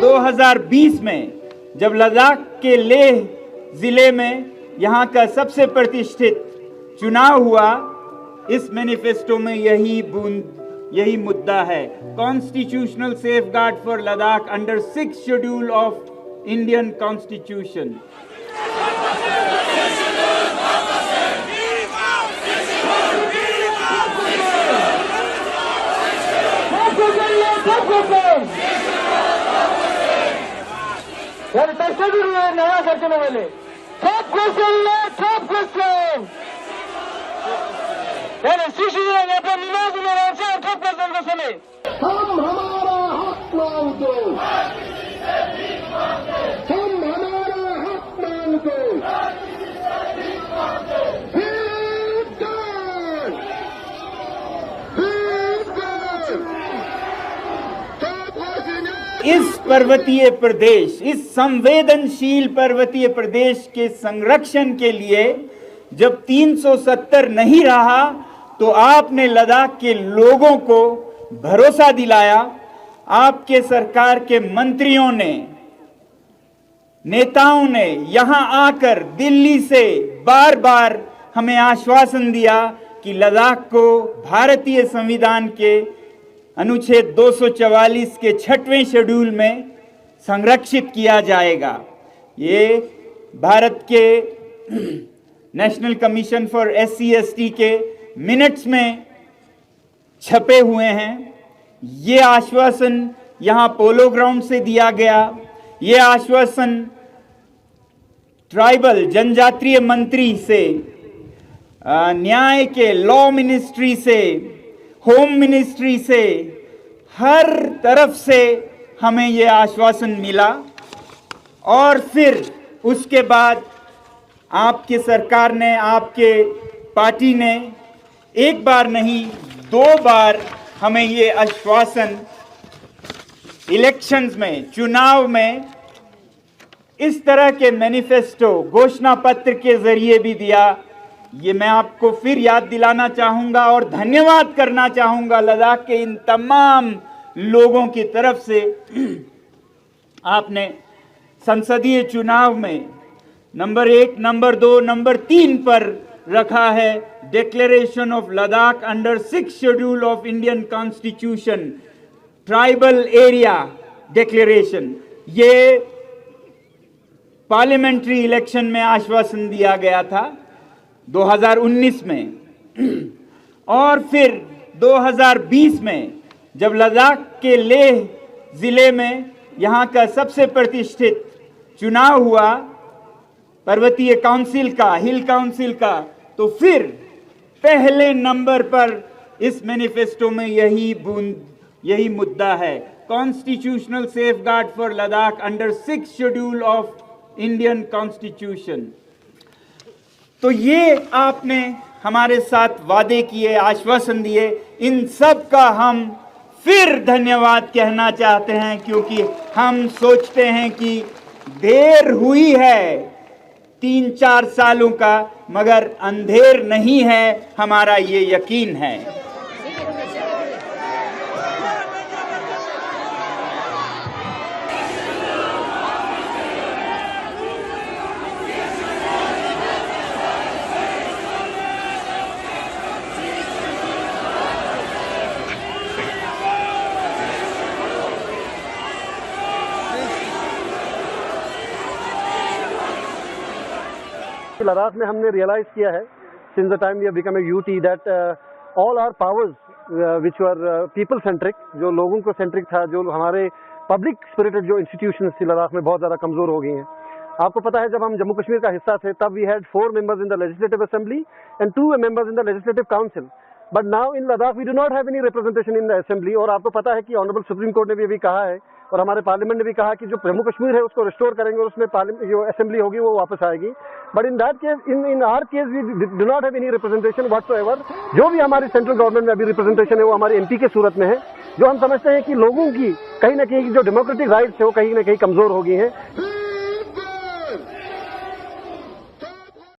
2020 में जब लद्दाख के लेह जिले में यहाँ का सबसे प्रतिष्ठित चुनाव हुआ, इस मैनिफेस्टो में यही मुद्दा है। Constitutional safeguard for Ladakh under 6th schedule of Indian constitution. नया करके वाले top question हम हमारा हक मांगते, हम हमारा हक मांगते, इस पर्वतीय प्रदेश, इस संवेदनशील पर्वतीय प्रदेश के संरक्षण के लिए जब 370 नहीं रहा तो आपने लद्दाख के लोगों को भरोसा दिलाया। आपके सरकार के मंत्रियों ने, नेताओं ने यहां आकर दिल्ली से बार बार हमें आश्वासन दिया कि लद्दाख को भारतीय संविधान के अनुच्छेद 244 के 6वें शेड्यूल में संरक्षित किया जाएगा। ये भारत के नेशनल कमीशन फॉर SC/ST के मिनट्स में छपे हुए हैं। ये आश्वासन यहाँ पोलो ग्राउंड से दिया गया। ये आश्वासन ट्राइबल जनजातीय मंत्री से, न्याय के लॉ मिनिस्ट्री से, होम मिनिस्ट्री से, हर तरफ से हमें ये आश्वासन मिला। और फिर उसके बाद आपकी सरकार ने, आपके पार्टी ने एक बार नहीं 2 बार हमें ये आश्वासन इलेक्शंस में, चुनाव में इस तरह के मैनिफेस्टो, घोषणा पत्र के जरिए भी दिया। ये मैं आपको फिर याद दिलाना चाहूंगा और धन्यवाद करना चाहूंगा लद्दाख के इन तमाम लोगों की तरफ से। आपने संसदीय चुनाव में नंबर 1, नंबर 2, नंबर 3 पर रखा है declaration of Ladakh under 6th schedule of Indian constitution, tribal area declaration. ये पार्लियामेंट्री इलेक्शन में आश्वासन दिया गया था 2019 में। और फिर 2020 में जब लद्दाख के लेह जिले में यहाँ का सबसे प्रतिष्ठित चुनाव हुआ, पर्वतीय काउंसिल का, हिल काउंसिल का, तो फिर पहले नंबर पर इस मैनिफेस्टो में यही मुद्दा है। Constitutional safeguard for Ladakh under 6th schedule of Indian constitution. तो ये आपने हमारे साथ वादे किए, आश्वासन दिए, इन सब का हम फिर धन्यवाद कहना चाहते हैं, क्योंकि हम सोचते हैं कि देर हुई है 3-4 सालों का, मगर अंधेर नहीं है, हमारा ये यकीन है। लद्दाख में हमने रियलाइज किया है since the time we have become a UT that all our powers which were people centric, जो लोगों को सेंट्रिक था, जो हमारे पब्लिक स्पिरिटेड जो इंस्टीट्यूशंस थी लद्दाख में बहुत ज़्यादा कमज़ोर हो गई हैं। आपको पता है जब हम जम्मू कश्मीर का हिस्सा थे तब we had 4 members in the legislative assembly and 2 members in the legislative council, but now in Ladakh we do not have any representation in the assembly। और आपको पता है कि ऑनरेबल सुप्रीम कोर्ट ने भी अभी कहा है और हमारे पार्लियामेंट ने भी कहा कि जो जम्मू कश्मीर है उसको रिस्टोर करेंगे और उसमें जो असेंबली होगी वो वापस आएगी। But in that case, in our case we do not have any representation whatsoever. जो भी हमारी सेंट्रल गवर्नमेंट में अभी रिप्रेजेंटेशन है वो हमारे MP के सूरत में है, जो हम समझते हैं कि लोगों की कहीं ना कहीं जो डेमोक्रेटिक राइट्स है वो कहीं ना कहीं कमजोर हो गई हैं।